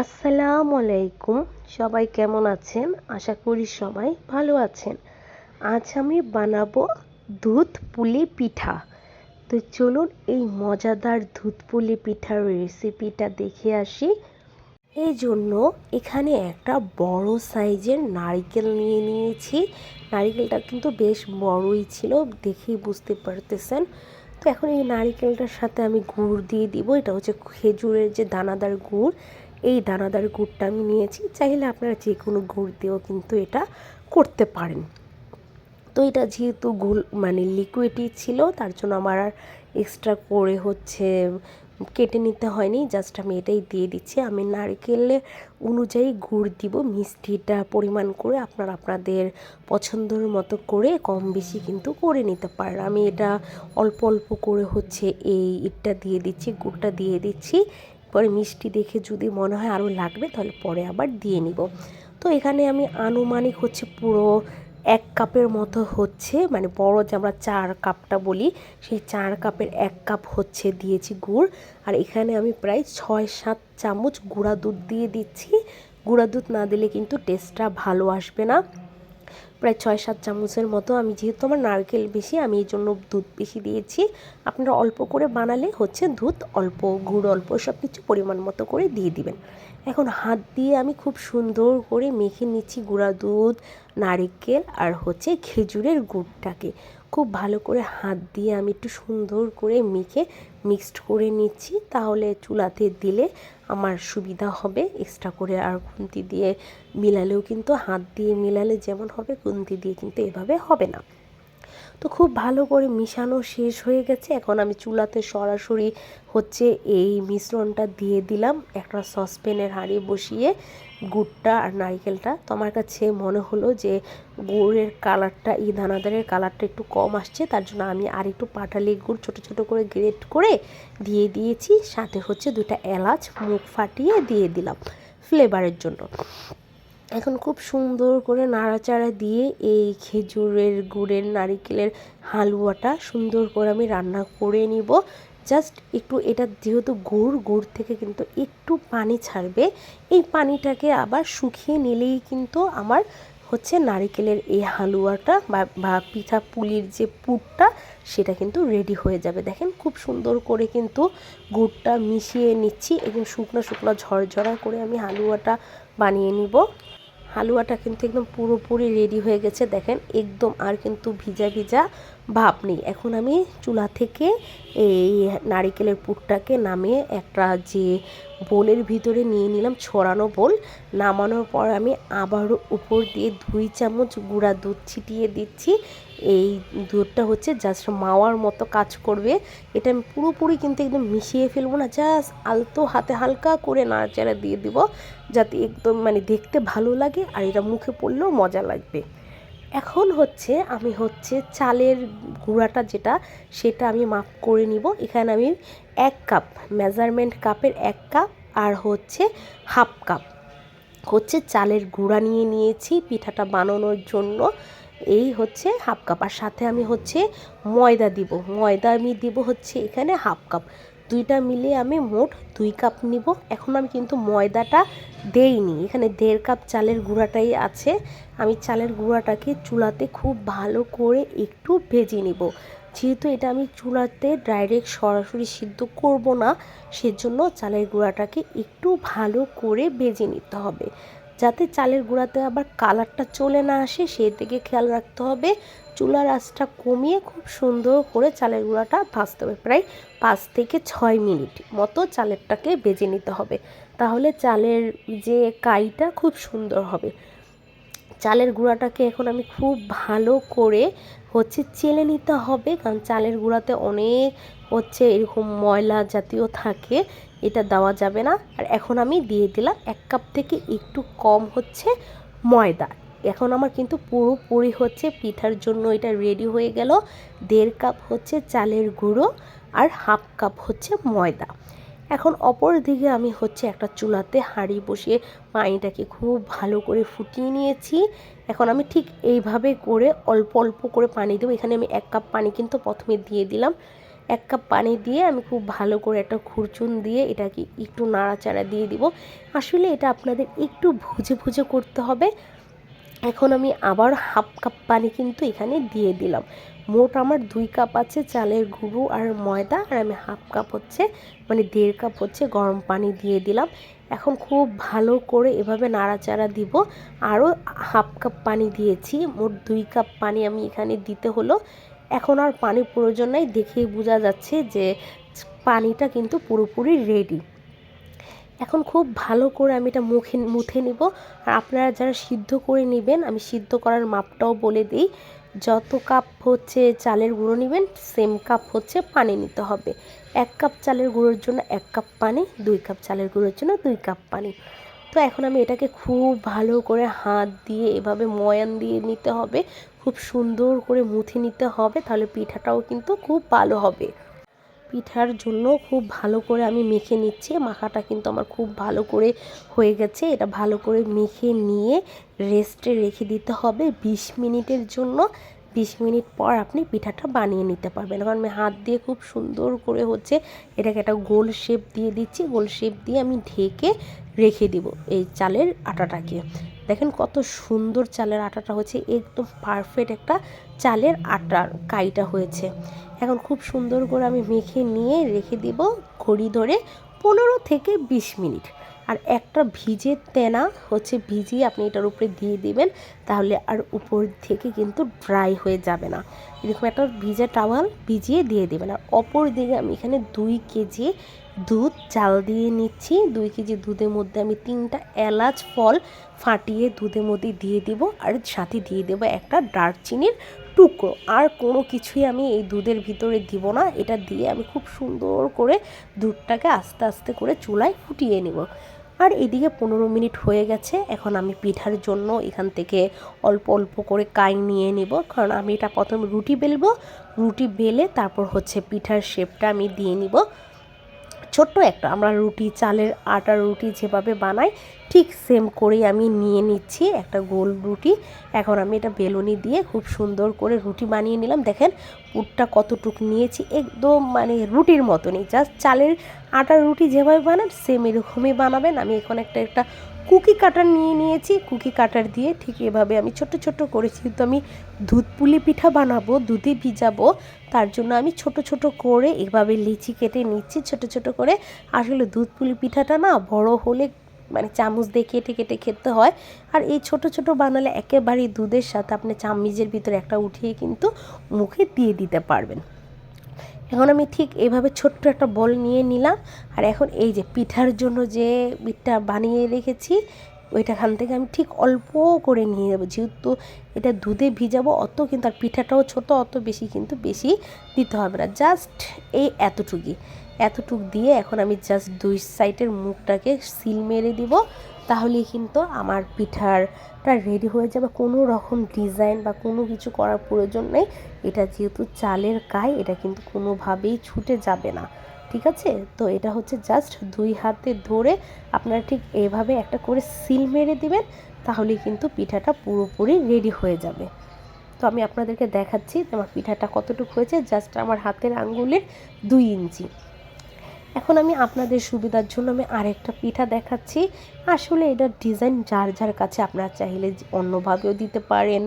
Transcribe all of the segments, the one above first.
আসসালামু আলাইকুম। সবাই কেমন আছেন? আশা করি সবাই ভালো আছেন। আজ আমি বানাবো দুধ পুলি পিঠা। তো চলুন এই মজাদার দুধ পুলি পিঠার রেসিপিটা দেখে আসি। এই জন্য এখানে একটা বড় সাইজের নারকেল নিয়ে নিয়েছি। নারকেলটা কিন্তু বেশ বড়ই ছিল, দেখেই বুঝতে পারতেছেন। তো এখন এই নারকেলটার সাথে আমি গুড় দিয়ে দিব। এটা হচ্ছে খেজুরের যে দানাদার গুড়, এই দানাদার গুড়টা আমি নিয়েছি। চাইলে আপনারা যে কোনো গুড় দিয়েও কিন্তু এটা করতে পারেন। তো এটা যেহেতু লিকুইডই ছিল, তার জন্য আমার আর এক্সট্রা করে কেটে নিতে হয়নি, জাস্ট আমি এটাই দিয়ে দিচ্ছি। আমি নারকেলের অনুযায়ী গুড় দিব, মিষ্টিটা পরিমাণ করে আপনারা আপনাদের পছন্দের মতো করে কম বেশি কিন্তু করে নিতে পারেন। আমি এটা অল্প অল্প করে ইটটা দিয়ে দিচ্ছি, গুড়টা দিয়ে দিচ্ছি। পরে মিষ্টি দেখে যদি মনে হয় আরও লাগবে তাহলে পরে আবার দিয়ে নিব। তো এখানে আমি আনুমানিক পুরো 1 কাপের মতো বড় যে আমরা 4 কাপটা বলি, সেই 4 কাপের 1 কাপ দিয়েছি গুড়। আর এখানে আমি প্রায় 6-7 চামচ গুঁড়া দুধ দিয়ে দিচ্ছি। গুঁড়া দুধ না দিলে কিন্তু টেস্টটা ভালো আসবে না। প্রায় 6-7 চামচের মতো, আমি যেহেতু আমার নারকেল বেশি, আমি এই জন্য দুধ বেশি দিয়েছি। আপনারা অল্প করে বানালে দুধ অল্প, গুড় অল্প, সব কিছু পরিমাণ মতো করে দিয়ে দিবেন। এখন হাত দিয়ে আমি খুব সুন্দর করে মেখে নিচ্ছি গুঁড়া দুধ, নারকেল আর খেজুরের গুড়টাকে। খুব ভালো করে হাত দিয়ে আমি একটু সুন্দর করে মেখে মিক্সড করে নিচ্ছি। তাহলে চুলাতে দিলে আমার সুবিধা হবে। এক্সট্রা করে আর খুন্তি দিয়ে মিলালেও কিন্তু, হাত দিয়ে মিলালে যেমন হবে, খুন্তি দিয়ে কিন্তু এভাবে হবে না। তো খুব ভালো করে মিশানো শেষ হয়ে গেছে। এখন আমি চুলাতে সরাসরি এই মিশ্রণটা দিয়ে দিলাম। একটা সসপ্যানের হাঁড়ি বসিয়ে গুড়টা আর নারকেলটা, তো আমার কাছে মনে হলো যে গুড়ের কালারটা, এই দানাদারের কালারটা একটু কম আসছে, তার জন্য আমি আর একটু পাটালি গুড় ছোট ছোট করে গ্রেট করে দিয়ে দিয়েছি। সাথে 2টা এলাচ মুখ ফাটিয়ে দিয়ে দিলাম ফ্লেভারের জন্য। এখন খুব সুন্দর করে নাড়াচাড়া দিয়ে এই খেজুরের গুড়ের নারকেলের হালুয়াটা সুন্দর করে আমি রান্না করে নিব। জাস্ট একটু, এটা যেহেতু গুড় থেকে কিন্তু একটু পানি ছাড়বে, এই পানিটাকে আবার শুকিয়ে নিলেই কিন্তু আমার নারকেলের এই হালুয়াটা বা পিঠা পুলির যে পুরটা, সেটা কিন্তু রেডি হয়ে যাবে। দেখেন খুব সুন্দর করে কিন্তু গুড়টা মিশিয়ে নিচ্ছি এবং শুকনো শুকনো ঝরঝরা করে আমি হালুয়াটা বানিয়ে নিব। হালুয়াটা কিন্তু একদম পুরোপুরি রেডি হয়ে গেছে। দেখেন একদম আর কিন্তু ভিজা ভিজা ভাব নেই। এখন আমি চুলা থেকে এই নারকেলের পুরটাকে নামিয়ে একটা যে বোলের ভিতরে নিয়ে নিলাম, ছড়ানো বোল। নামানোর পর আমি আবারও উপর দিয়ে 2 চামচ গুঁড়া দুধ ছিটিয়ে দিচ্ছি। এই দুধটা জাস্ট মাওয়ার মতো কাজ করবে। এটা আমি পুরোপুরি কিন্তু একদম মিশিয়ে ফেলবো না, জাস্ট আলতো হাতে হালকা করে নাড়াচাড়া দিয়ে দিব, যাতে একদম দেখতে ভালো লাগে আর এটা মুখে পড়লেও মজা লাগবে। এখন আমি চালের গুঁড়াটা যেটা, সেটা আমি মাপ করে নিব। এখানে আমি 1 কাপ, মেজারমেন্ট কাপের 1 কাপ আর হাফ কাপ চালের গুঁড়া নিয়ে নিয়েছি পিঠাটা বানানোর জন্য। এই হাফ কাপ, আর সাথে আমি ময়দা দিব। ময়দা আমি দিব এখানে হাফ কাপ। দুইটা মিলিয়ে আমি মোট 2 কাপ নিব। এখন আমি কিন্তু ময়দাটা দেইনি, এখানে 1.5 কাপ চালের গুঁড়াটাই আছে। আমি চালের গুঁড়াটাকে চুলাতে খুব ভালো করে একটু ভেজে নিব। যেহেতু এটা আমি চুলাতে ডাইরেক্ট সরাসরি সিদ্ধ করব না, সেজন্য চালের গুঁড়াটাকে একটু ভালো করে ভেজে নিতে হবে, যাতে চালের গুঁড়াতে আবার কালারটা চলে না আসে, সেই দিকে খেয়াল রাখতে হবে। চুলার আঁচটা কমিয়ে খুব সুন্দর করে চালের গুঁড়াটা ভাজতে হবে। প্রায় 5 থেকে 6 মিনিট মতো চালেরটাকে ভেজে নিতে হবে, তাহলে চালের যে কাইটা খুব সুন্দর হবে। চালের গুঁড়াটাকে এখন আমি খুব ভালো করে চেলে নিতে হবে, কারণ চালের গুঁড়াতে অনেক এরকম ময়লা জাতীয় থাকে, এটা দেওয়া যাবে না। আর এখন আমি দিয়ে দিলাম 1 কাপ থেকে একটু কম ময়দা। এখন আমার কিন্তু পুরোপুরি পিঠার জন্য এটা রেডি হয়ে গেল। 1.5 কাপ চালের গুঁড়ো আর হাফ কাপ ময়দা। এখন অপর দিকে আমি একটা চুলাতে হাঁড়ি বসিয়ে পানিটাকে খুব ভালো করে ফুটিয়ে নিয়েছি। এখন আমি ঠিক এইভাবে করে অল্প অল্প করে পানি দেবো। এখানে আমি 1 কাপ পানি কিন্তু প্রথমে দিয়ে দিলাম। 1 কাপ পানি দিয়ে আমি খুব ভালো করে একটা খুরচুন দিয়ে এটাকে একটু নাড়াচাড়া দিয়ে দিব। আসলে এটা আপনাদের একটু ভুজে ভুজে করতে হবে। এখন আমি আবার হাফ কাপ পানি কিন্তু এখানে দিয়ে দিলাম। মোট আমার 2 কাপ আছে চালের গুঁড়ো আর ময়দা, আর আমি হাফ কাপ হচ্ছে মানে 1.5 কাপ হচ্ছে গরম পানি দিয়ে দিলাম। এখন খুব ভালো করে এভাবে নাড়াচাড়া দিব। আরও হাফ কাপ পানি দিয়েছি, মোট 2 কাপ পানি আমি এখানে দিতে হলো। এখন আর পানি প্রয়োজন নাই, দেখেই বোঝা যাচ্ছে যে পানিটা কিন্তু পুরোপুরি রেডি। এখন খুব ভালো করে আমি এটা মুথে নিব। আর আপনারা যারা সিদ্ধ করে নেবেন, আমি সিদ্ধ করার মাপটাও বলে দিই। যত কাপ হচ্ছে চালের গুঁড়ো নেবেন, সেম কাপ হচ্ছে পানি নিতে হবে। 1 কাপ চালের গুঁড়োর জন্য 1 কাপ পানি, 2 কাপ চালের গুঁড়োর জন্য 2 কাপ পানি। তো এখন আমি এটাকে খুব ভালো করে হাত দিয়ে এভাবে ময়ান দিয়ে নিতে হবে, খুব সুন্দর করে মুথে নিতে হবে, তাহলে পিঠাটাও কিন্তু খুব ভালো হবে। পিঠার জন্য খুব ভালো করে আমি মেখে নিচ্ছি। মাখাটা কিন্তু আমার খুব ভালো করে হয়ে গেছে। এটা ভালো করে মেখে নিয়ে রেস্টে রেখে দিতে হবে 20 মিনিটের জন্য। 20 মিনিট পর আপনি পিঠাটা বানিয়ে নিতে পারবেন। এখন আমি হাত দিয়ে খুব সুন্দর করে হচ্ছে এটাকে একটা গোল শেপ দিয়ে দিচ্ছি। গোল শেপ দিয়ে আমি ঢেকে রেখে দিব এই চালের আটাটাকে। দেখেন কত সুন্দর চালের আটাটা হচ্ছে, একদম পারফেক্ট একটা চালের আটার কাইটা হয়েছে। এখন খুব সুন্দর করে আমি মেখে নিয়ে রেখে দিব ঘড়ি ধরে 15 থেকে 20 মিনিট। আর একটা ভিজে তেনা হচ্ছে ভিজিয়ে আপনি এটার উপরে দিয়ে দিবেন, তাহলে আর উপর থেকে কিন্তু ড্রাই হয়ে যাবে না। এরকম একটা ভিজে টাওয়াল ভিজিয়ে দিয়ে দেবেন। আর অপর দিকে আমি এখানে 2 কেজি দুধ চাল দিয়ে নিচ্ছি। 2 কেজি দুধের মধ্যে আমি 3টা এলাচ ফল ফাটিয়ে দুধের মধ্যে দিয়ে দিব, আর সাথে দিয়ে দেবো একটা দারচিনির টুকরো। আর কোনো কিছুই আমি এই দুধের ভিতরে দিব না। এটা দিয়ে আমি খুব সুন্দর করে দুধটাকে আস্তে আস্তে করে চুলায় ফুটিয়ে নেব। আর এদিকে 15 মিনিট হয়ে গেছে। এখন আমি পিঠার জন্য এখান থেকে অল্প অল্প করে কাই নিয়ে নেব, কারণ আমি এটা প্রথমে রুটি বেলবো। রুটি বেলে তারপর হচ্ছে পিঠার শেপটা আমি দিয়ে নিব। ছোট্ট একটা আমরা রুটি, চালের আটার রুটি যেভাবে বানাই ঠিক সেম করেই আমি নিয়ে নিচ্ছি একটা গোল রুটি। এখন আমি এটা বেলুনি দিয়ে খুব সুন্দর করে রুটি বানিয়ে নিলাম। দেখেন পুরটা কতটুকু নিয়েছি, একদম মানে রুটির মতনই, জাস্ট চালের আটার রুটি যেভাবে বানান সেম এরকমই বানাবেন। আমি এখন একটা কুকি কাটার নিয়ে নিয়েছি। কুকি কাটার দিয়ে ঠিক এভাবে আমি ছোট ছোট করেছি, কিন্তু আমি দুধ পুলি পিঠা বানাবো, দুধে ভিজাবো, তার জন্য আমি ছোট ছোট করে এভাবে লিচি কেটে নিচ্ছি ছোট ছোট করে। আসলে দুধ পুলি পিঠাটা না বড় হলে মানে চামচ দিয়ে কেটে কেটে খেতে হয়, আর এই ছোট ছোট বানালে একেবারেই দুধের সাথে আপনি চামচের ভিতরে একটা উঠিয়ে কিন্তু মুখে দিয়ে দিতে পারবেন। এখন আমি ঠিক এইভাবে ছোট্ট একটা বল নিয়ে নিলাম। আর এখন এই যে পিঠার জন্য যে পিঠটা বানিয়ে রেখেছি ওইটাখান থেকে আমি ঠিক অল্প করে নিয়ে যাবো, যেহেতু এটা দুধে ভিজাবো অত কিন্তু, আর পিঠাটাও ছোট, অত বেশি কিন্তু বেশি দিতে হবে না, জাস্ট এই এতটুক দিয়ে এখন আমি জাস্ট 2 সাইডের মুখটাকে সিল মেরে দিব। তাহলেই কিন্তু আমার পিঠাটা রেডি হয়ে যাবে। কোনো রকম ডিজাইন বা কোনো কিছু করার প্রয়োজন নেই। এটা যেহেতু চালের কাই, এটা কিন্তু কোনোভাবেই ছুটে যাবে না, ঠিক আছে? তো এটা হচ্ছে জাস্ট 2 হাতে ধরে আপনারা ঠিক এইভাবে একটা করে সিল মেরে দিবেন, তাহলে কিন্তু পিঠাটা পুরোপুরি রেডি হয়ে যাবে। তো আমি আপনাদেরকে দেখাচ্ছি আমার পিঠাটা কতটুকু হয়েছে, জাস্ট আমার হাতের আঙ্গুলের 2 ইঞ্চি। এখন আমি আপনাদের সুবিধার জন্য আমি আরেকটা পিঠা দেখাচ্ছি। আসলে এটার ডিজাইন যার যার কাছে, আপনারা চাইলে অন্যভাবেও দিতে পারেন,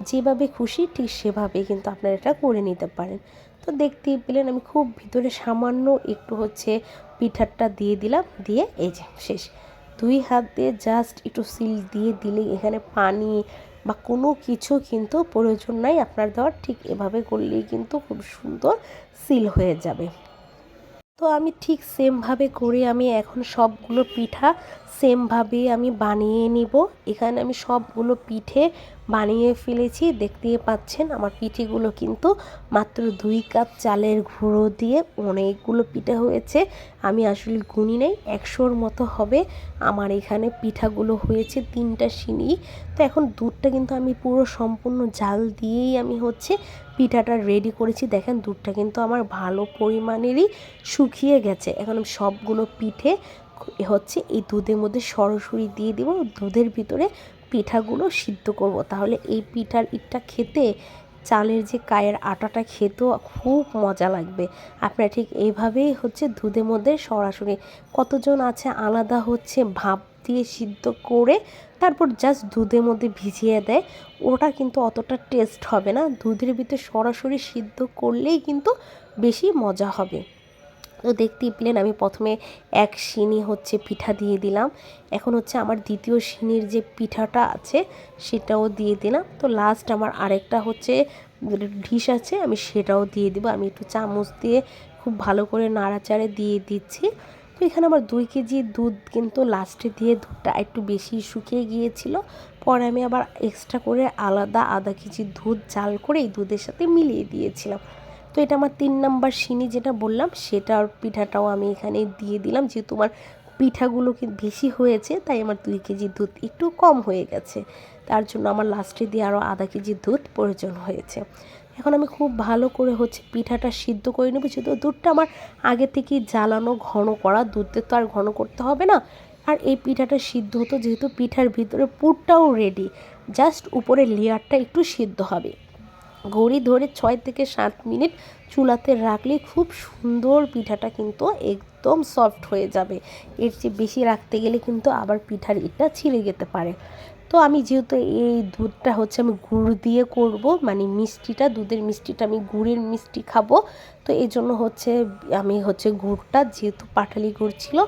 যেভাবে খুশি ঠিক সেভাবে কিন্তু আপনারা এটা করে নিতে পারেন। তো দেখতেই পেলেন আমি খুব ভিতরে সামান্য একটু হচ্ছে পিঠাটা দিয়ে দিলাম, দিয়ে এই যে শেষ। 2 হাত দিয়ে জাস্ট একটু সিল দিয়ে দিলেই, এখানে পানি বা কোনো কিছু কিন্তু প্রয়োজন নাই আপনার দেওয়ার, ঠিক এভাবে করলেই কিন্তু খুব সুন্দর সিল হয়ে যাবে। তো আমি ঠিক সেমভাবে করে আমি এখন সবগুলো পিঠা সেমভাবে আমি বানিয়ে নিব। এখানে আমি সবগুলো পিঠে বানিয়ে ফেলেছি, দেখতেই পাচ্ছেন আমার পিঠেগুলো কিন্তু মাত্র 2 কাপ চালের গুঁড়ো দিয়ে অনেকগুলো পিঠা হয়েছে। আমি আসলে গুনি নেই, 100-র মতো হবে আমার এখানে পিঠাগুলো হয়েছে 3টা সিনি। তো এখন দুধটা কিন্তু আমি পুরো সম্পূর্ণ জাল দিয়েই আমি হচ্ছে পিঠাটা রেডি করেছি। দেখেন দুধটা কিন্তু আমার ভালো পরিমাণেরই শুকিয়ে গেছে। এখন আমি সবগুলো পিঠে হচ্ছে এই দুধের মধ্যে সরাসরি দিয়ে দিব, দুধের ভিতরে পিঠাগুলো সিদ্ধ করব, তাহলে এই পিঠার ইটটা খেতে চালের যে কায়ের আটাটা খেতেও খুব মজা লাগবে। আপনারা ঠিক এইভাবেই দুধের মধ্যে সরাসরি, কতজন আছে আলাদা ভাপ দিয়ে সিদ্ধ করে তারপর জাস্ট দুধের মধ্যে ভিজিয়ে দেয়, ওটা কিন্তু অতটা টেস্ট হবে না। দুধের ভিতরে সরাসরি সিদ্ধ করলেই কিন্তু বেশি মজা হবে। তো দেখতেই পেলেন আমি প্রথমে এক সিনি পিঠা দিয়ে দিলাম। এখন আমার দ্বিতীয় সিনির যে পিঠাটা আছে সেটাও দিয়ে দিলাম। তো লাস্ট আমার আরেকটা ডিশ আছে, আমি সেটাও দিয়ে দিব। আমি একটু চামচ দিয়ে খুব ভালো করে নাড়াচাড়ে দিয়ে দিচ্ছি। তো এখানে আমার 2 কেজি দুধ কিন্তু লাস্টে দিয়ে দুধটা একটু বেশি শুকিয়ে গিয়েছিল। পরে আমি আবার এক্সট্রা করে আলাদা আধা কেজি দুধ জাল করে এই দুধের সাথে মিলিয়ে দিয়েছিলাম। তো এটা আমার 3 নাম্বার সিনি যেটা বললাম সেটার পিঠাটাও আমি এখানে দিয়ে দিলাম। যেহেতু আমার পিঠাগুলো বেশি হয়েছে তাই আমার 2 কেজি দুধ একটু কম হয়ে গেছে, তার জন্য আমার লাস্টে দিয়ে আরও আধা কেজি দুধ প্রয়োজন হয়েছে। এখন আমি খুব ভালো করে পিঠাটা সিদ্ধ করে নেব। যেহেতু দুধটা আমার আগে থেকেই জ্বালানো ঘন করা, দুধে তো আর ঘন করতে হবে না। আর এই পিঠাটা সিদ্ধ হতো যেহেতু পিঠার ভিতরে পুরটাও রেডি, জাস্ট উপরে লেয়ারটা একটু সিদ্ধ হবে। ঘড়ি ধরে 6 থেকে 7 মিনিট চুলাতে রাখলে খুব সুন্দর পিঠাটা কিন্তু একদম সফট হয়ে যাবে। এর চেয়ে বেশি রাখতে গেলে কিন্তু আবার পিঠার এটা ছিঁড়ে যেতে পারে। তো আমি যেহেতু এই দুধটা আমি গুড় দিয়ে করব, মানে মিষ্টিটা, দুধের মিষ্টিটা আমি গুড়ের মিষ্টি খাবো, তো এই জন্য আমি গুড়টা, যেহেতু পাটালি গুড় ছিল,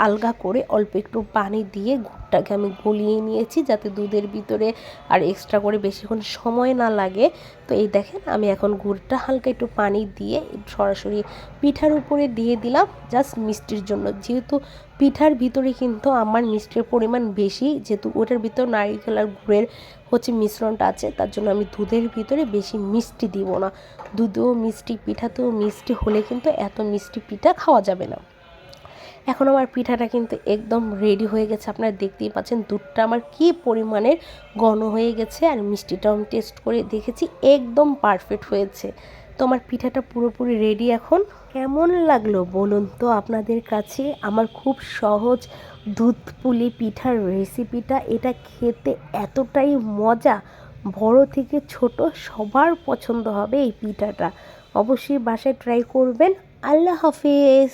আলগা করে অল্প একটু পানি দিয়ে গুড়টাকে আমি গলিয়ে নিয়েছি যাতে দুধের ভিতরে আর এক্সট্রা করে বেশিক্ষণ সময় না লাগে। তো এই দেখেন আমি এখন গুড়টা হালকা একটু পানি দিয়ে সরাসরি পিঠার উপরে দিয়ে দিলাম জাস্ট মিষ্টির জন্য। যেহেতু পিঠার ভিতরে কিন্তু আমার মিষ্টির পরিমাণ বেশি, যেহেতু ওটার ভিতর নারকেল আর গুড়ের মিশ্রণটা আছে, তার জন্য আমি দুধের ভিতরে বেশি মিষ্টি দিব না। দুধেও মিষ্টি, পিঠাতেও মিষ্টি হলে কিন্তু এত মিষ্টি পিঠা খাওয়া যাবে না। এখন আমার পিঠাটা কিন্তু একদম রেডি হয়ে গেছে। আপনারা দেখতেই পাচ্ছেন দুধটা আমার কি পরিমাণের ঘন হয়ে গেছে, আর মিষ্টিটাও আমি টেস্ট করে দেখেছি একদম পারফেক্ট হয়েছে। তো আমার পিঠাটা পুরোপুরি রেডি। এখন কেমন লাগলো বলুন তো আপনাদের কাছে আমার খুব সহজ দুধ পুলি পিঠার রেসিপিটা? এটা খেতে এতটাই মজা, বড় থেকে ছোট সবার পছন্দ হবে এই পিঠাটা। অবশ্যই বাসায় ট্রাই করবেন। আল্লাহ হাফেজ।